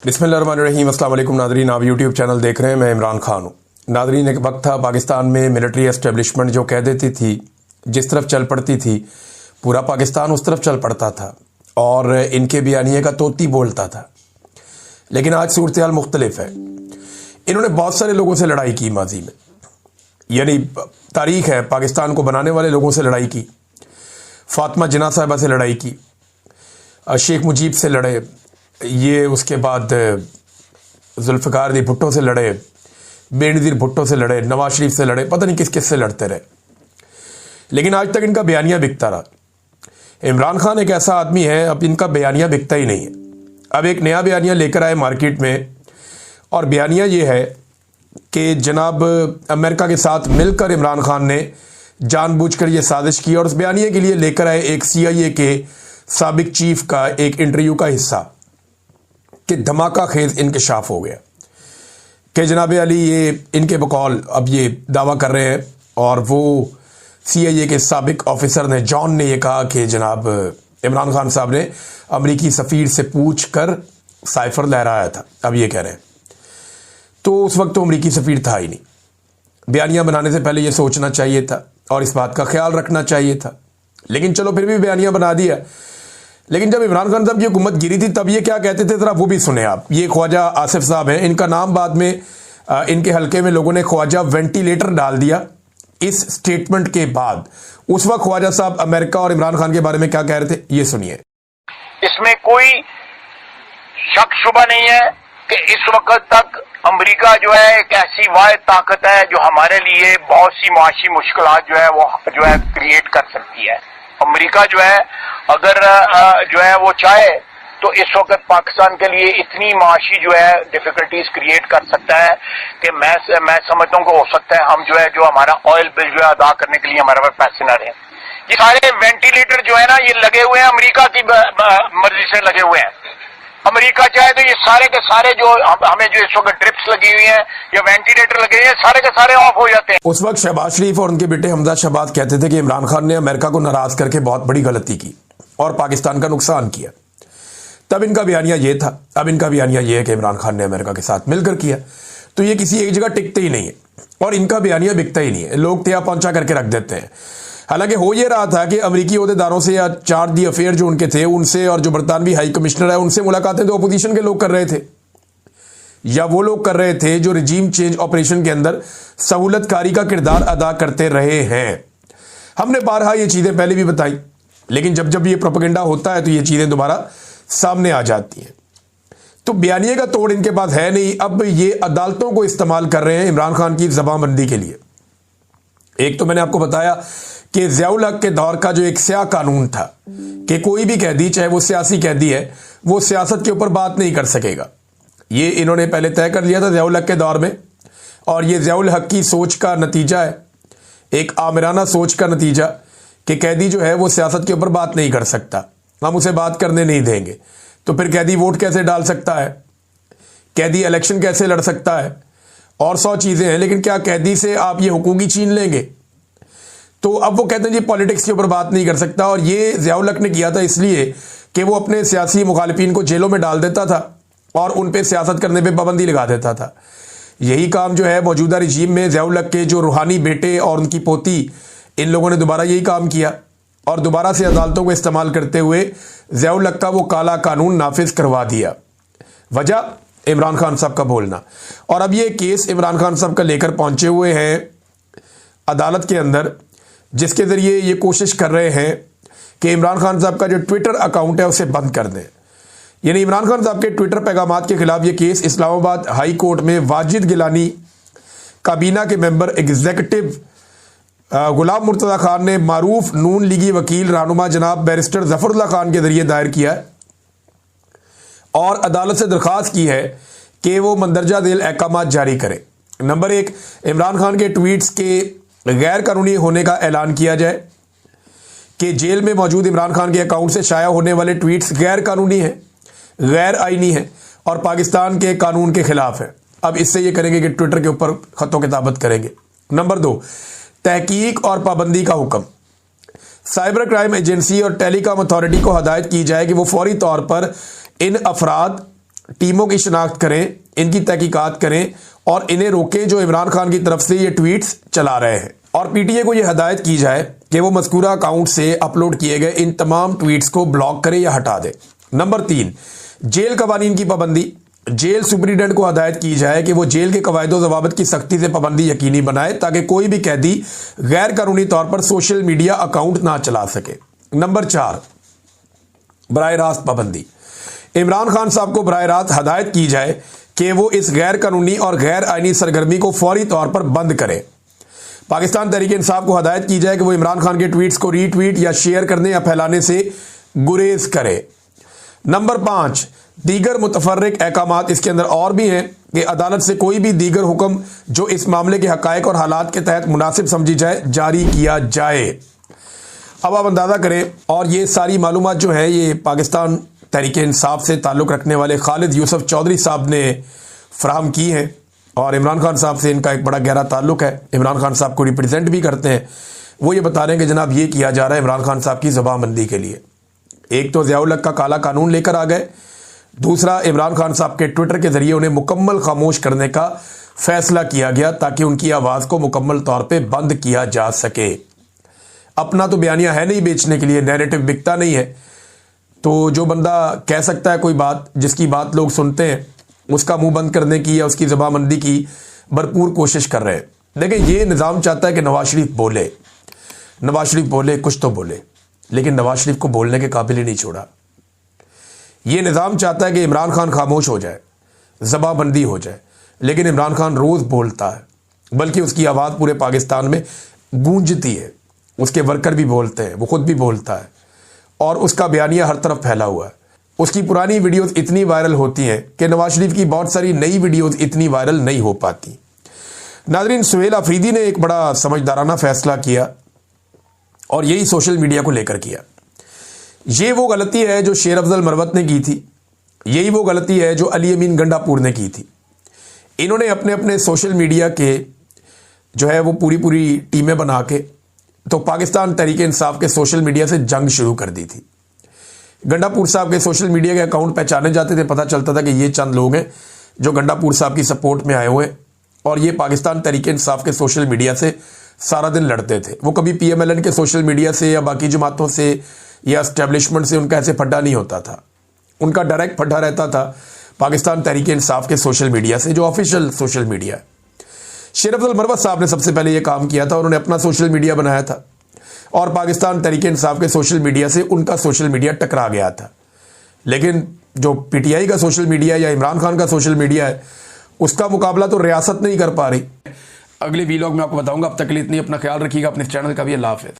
बिस्मिल्लाहिर्रहमानिर्रहीम। अस्सलाम वालेकुम नादरीन, आप यूट्यूब चैनल देख रहे हैं। मैं इमरान खान हूँ। नादरीन, एक वक्त था पाकिस्तान में मिलिट्री एस्टेब्लिशमेंट जो कह देती थी, जिस तरफ चल पड़ती थी, पूरा पाकिस्तान उस तरफ चल पड़ता था और इनके बयानिए का तोती बोलता था। लेकिन आज सूरत हाल मुख्तलिफ है। इन्होंने बहुत सारे लोगों से लड़ाई की माजी में, यानी तारीख है, पाकिस्तान को बनाने वाले लोगों से लड़ाई की, फातिमा जिन्ना साहिबा से लड़ाई की, शेख मुजीब से लड़े, ये उसके बाद जुल्फ़िकार दी भुट्टो से लड़े, बेनज़ीर भुट्टो से लड़े, नवाज शरीफ से लड़े, पता नहीं किस किस से लड़ते रहे। लेकिन आज तक इनका बयानिया बिकता रहा। इमरान खान एक ऐसा आदमी है, अब इनका बयानिया बिकता ही नहीं है। अब एक नया बयानिया लेकर आए मार्केट में, और बयानिया ये है कि जनाब अमेरिका के साथ मिलकर इमरान खान ने जानबूझकर ये साजिश की, और उस बयानिए के लिए लेकर आए एक CIA के साबिक चीफ का एक इंटरव्यू का हिस्सा कि धमाका खेज इंकशाफ हो गया कि जनाब अली ये इनके बकौल अब ये दावा कर रहे हैं, और वो CIA के साबिक ऑफिसर ने, जॉन ने, ये कहा कि जनाब इमरान खान साहब ने अमरीकी सफ़ीर से पूछ कर साइफर लहराया था। अब ये कह रहे हैं, तो उस वक्त तो अमरीकी सफ़ीर था ही नहीं। बयानिया बनाने से पहले ये सोचना चाहिए था और इस बात का ख्याल रखना चाहिए था। लेकिन चलो, फिर भी बयानिया बना दिया। लेकिन जब इमरान खान साहब की हुकूमत गिरी थी, तब ये क्या कहते थे, जरा वो भी सुने आप। ये ख्वाजा आसिफ साहब हैं, इनका नाम बाद में इनके हल्के में लोगों ने ख्वाजा वेंटिलेटर डाल दिया इस स्टेटमेंट के बाद। उस वक्त ख्वाजा साहब अमेरिका और इमरान खान के बारे में क्या कह रहे थे, ये सुनिए। इसमें कोई शक शुबा नहीं है कि इस वक्त तक अमेरिका जो है एक ऐसी वाहिद ताकत है जो हमारे लिए बहुत सी मुआशी मुश्किलात जो है क्रिएट कर सकती है। अमेरिका जो है अगर जो है वो चाहे तो इस वक्त पाकिस्तान के लिए इतनी माशी जो है डिफिकल्टीज क्रिएट कर सकता है कि मैं समझता हूँ कि हो सकता है हम जो हमारा ऑयल बिल जो है अदा करने के लिए हमारे पास पैसे न रहे। ये सारे वेंटिलेटर जो है ना, ये लगे हुए हैं अमेरिका की मर्जी से लगे हुए हैं। अमेरिका चाहे तो ये सारे के सारे जो हमें जो इस वक्त ड्रिप्स लगी हुई हैं या वेंटिलेटर लगे हुए हैं, सारे के सारे ऑफ हो जाते हैं। उस वक्त शहबाज शरीफ और उनके बेटे हमजा शहबाज कहते थे कि इमरान खान ने अमेरिका को नाराज करके बहुत बड़ी गलती की और पाकिस्तान का नुकसान किया। तब इनका बयानिया ये था। अब इनका बयानिया ये है कि इमरान खान ने अमेरिका के साथ मिलकर किया। तो ये किसी एक जगह टिकते ही नहीं है और इनका बयानिया बिकता ही नहीं है। लोग तया पहुंचा करके रख देते हैं। हालांकि हो ये रहा था कि अमरीकी ओहदेदारों से या चार्ज दी अफेयर जो उनके थे उनसे, और जो बरतानवी हाई कमिश्नर है उनसे मुलाकातें तो अपोजिशन के लोग कर रहे थे, या वो लोग कर रहे थे जो रिजीम चेंज ऑपरेशन के अंदर सहूलतकारी का किरदार अदा करते रहे हैं। हमने बारहा ये चीज़ें पहले भी बताई, लेकिन जब जब ये प्रोपेगेंडा होता है तो ये चीज़ें दोबारा सामने आ जाती हैं। तो बयानिए का तोड़ इनके पास है नहीं। अब ये अदालतों को इस्तेमाल कर रहे हैं इमरान खान की जबानबंदी के लिए। एक तो मैंने आपको बताया कि ज़ियाउल हक के दौर का जो एक स्याह कानून था कि कोई भी कैदी, चाहे वो सियासी कैदी है, वो सियासत के ऊपर बात नहीं कर सकेगा। ये इन्होंने पहले तय कर लिया था ज़ियाउल हक के दौर में, और ये ज़ियाउल हक की सोच का नतीजा है, एक आमिराना सोच का नतीजा, कि कैदी जो है वो सियासत के ऊपर बात नहीं कर सकता, हम उसे बात करने नहीं देंगे। तो फिर कैदी वोट कैसे डाल सकता है, कैदी इलेक्शन कैसे लड़ सकता है, और 100 चीज़ें हैं। लेकिन क्या कैदी से आप ये हुकूक ही छीन लेंगे? तो अब वो कहते हैं जी पॉलिटिक्स के ऊपर बात नहीं कर सकता। और ये ज़ियाउल हक ने किया था इसलिए कि वो अपने सियासी मुखालिफिन को जेलों में डाल देता था और उन पे सियासत करने पे पाबंदी लगा देता था। यही काम जो है मौजूदा रिजीम में ज़ियाउल हक के जो रूहानी बेटे और उनकी पोती, इन लोगों ने दोबारा यही काम किया और दोबारा से अदालतों को इस्तेमाल करते हुए ज़ियाउल हक का वो काला कानून नाफिज करवा दिया। वजह इमरान खान साहब का बोलना। और अब ये केस इमरान खान साहब का लेकर पहुंचे हुए हैं अदालत के अंदर, जिसके ज़रिए ये कोशिश कर रहे हैं कि इमरान खान साहब का जो ट्विटर अकाउंट है उसे बंद कर दें। यानी इमरान खान साहब के ट्विटर पैगामात के खिलाफ ये केस इस्लामाबाद हाई कोर्ट में वाजिद गिलानी, काबीना के मेंबर एग्जीक्यूटिव गुलाम मुर्तज़ा खान ने मारूफ नून लीगी वकील रहनुमा जनाब बैरिस्टर जफरुल्लाह खान के ज़रिए दायर किया है और अदालत से दरख्वास्त की है कि वो मंदरजा झेल अहकामात जारी करे। नंबर 1, इमरान खान के ट्वीट्स के गैर कानूनी होने का ऐलान किया जाए कि जेल में मौजूद इमरान खान के अकाउंट से शाया होने वाले ट्वीट्स गैर कानूनी हैं, गैर आईनी हैं और पाकिस्तान के कानून के खिलाफ है। अब इससे ये करेंगे कि ट्विटर के ऊपर खतों किताबत करेंगे। नंबर 2, तहकीक और पाबंदी का हुक्म। साइबर क्राइम एजेंसी और टेलीकॉम अथॉरिटी को हदायत की जाए कि वो फौरी तौर पर इन अफराद टीमों की शिनाख्त करें, इनकी तहकीकात करें और इन्हें रोकें जो इमरान खान की तरफ से ये ट्वीट्स चला रहे हैं। और पीटीए को यह हदायत की जाए कि वो मज़कूरा अकाउंट से अपलोड किए गए इन तमाम ट्वीट्स को ब्लॉक करे या हटा दे। नंबर 3, जेल कवानीन की पाबंदी। जेल सुपरिटेंडेंट को हदायत की जाए कि वो जेल के कवायदो ज़वाबित की सख्ती से पाबंदी यकीनी बनाए ताकि कोई भी कैदी गैर कानूनी तौर पर सोशल मीडिया अकाउंट ना चला सके। नंबर 4, बराह रास्त पाबंदी। इमरान खान साहब को बराह रास्त हदायत की जाए कि वो इस गैर कानूनी और गैर आईनी सरगर्मी को फौरी तौर पर बंद करें। पाकिस्तान तहरीक इंसाफ को हदायत की जाए कि वो इमरान खान के ट्वीट्स को रीट्वीट या शेयर करने या फैलाने से गुरेज करे। नंबर 5, दीगर मुतफर्रिक अहकामात। इसके अंदर और भी हैं कि अदालत से कोई भी दीगर हुक्म जो इस मामले के हकायक और हालात के तहत मुनासिब समझी जाए जारी किया जाए। अब आप अंदाज़ा करें, और ये सारी मालूमात जो है ये पाकिस्तान तहरीक इंसाफ से ताल्लुक़ रखने वाले खालिद यूसुफ चौधरी साहब ने फराहम की हैं और इमरान खान साहब से इनका एक बड़ा गहरा ताल्लुक़ है। इमरान खान साहब को रिप्रेजेंट भी करते हैं। वो ये बता रहे हैं कि जनाब ये किया जा रहा है इमरान खान साहब की ज़बानबंदी के लिए। एक तो ज़ियाउल हक का काला कानून लेकर आ गए, दूसरा इमरान खान साहब के ट्विटर के ज़रिए उन्हें मुकम्मल खामोश करने का फैसला किया गया ताकि उनकी आवाज़ को मुकम्मल तौर पर बंद किया जा सके। अपना तो बयानिया है नहीं बेचने के लिए, नैरेटिव बिकता नहीं है, तो जो बंदा कह सकता है कोई बात जिसकी बात लोग सुनते हैं उसका मुंह बंद करने की या उसकी ज़बानबंदी की भरपूर कोशिश कर रहे हैं। देखिए, ये निज़ाम चाहता है कि नवाज शरीफ बोले, नवाज शरीफ बोले, कुछ तो बोले, लेकिन नवाज शरीफ को बोलने के काबिल ही नहीं छोड़ा। ये निज़ाम चाहता है कि इमरान खान खामोश हो जाए, ज़बानबंदी हो जाए, लेकिन इमरान खान रोज़ बोलता है, बल्कि उसकी आवाज़ पूरे पाकिस्तान में गूंजती है। उसके वर्कर भी बोलते हैं, वो खुद भी बोलता है और उसका बयानिया हर तरफ फैला हुआ है। उसकी पुरानी वीडियोस इतनी वायरल होती हैं कि नवाज शरीफ की बहुत सारी नई वीडियोस इतनी वायरल नहीं हो पाती। नाज़रीन, सुहेल अफरीदी ने एक बड़ा समझदाराना फैसला किया और यही सोशल मीडिया को लेकर किया। ये वो गलती है जो शेर अफजल मरवत ने की थी, यही वो गलती है जो अली अमीन गंडापुर ने की थी। इन्होंने अपने अपने सोशल मीडिया के जो है वो पूरी टीमें बना के तो पाकिस्तान तहरीक इंसाफ के सोशल मीडिया से जंग शुरू कर दी थी। गंडापुर साहब के सोशल मीडिया के अकाउंट पहचाने जाते थे, पता चलता था कि ये चंद लोग हैं जो गंडापुर साहब की सपोर्ट में आए हुए हैं और ये पाकिस्तान तहरीक इंसाफ के सोशल मीडिया से सारा दिन लड़ते थे। वो कभी PMLN के सोशल मीडिया से या बाकी जमातों से या एस्टेब्लिशमेंट से उनका ऐसे फड्डा नहीं होता था। उनका डायरेक्ट फड्डा रहता था पाकिस्तान तहरीक इंसाफ के सोशल मीडिया से, जो ऑफिशियल सोशल मीडिया है। शेर अफजल मरवत साहब ने सबसे पहले ये काम किया था, उन्होंने अपना सोशल मीडिया बनाया था और पाकिस्तान तहरीक इंसाफ के सोशल मीडिया से उनका सोशल मीडिया टकरा गया था। लेकिन जो PTI का सोशल मीडिया या इमरान खान का सोशल मीडिया है, उसका मुकाबला तो रियासत नहीं कर पा रही। अगले वीलॉग में आपको बताऊंगा। अब तक के लिए इतनी, अपना ख्याल रखिएगा, अपने चैनल का भी। अल्लाह हाफ़िज़।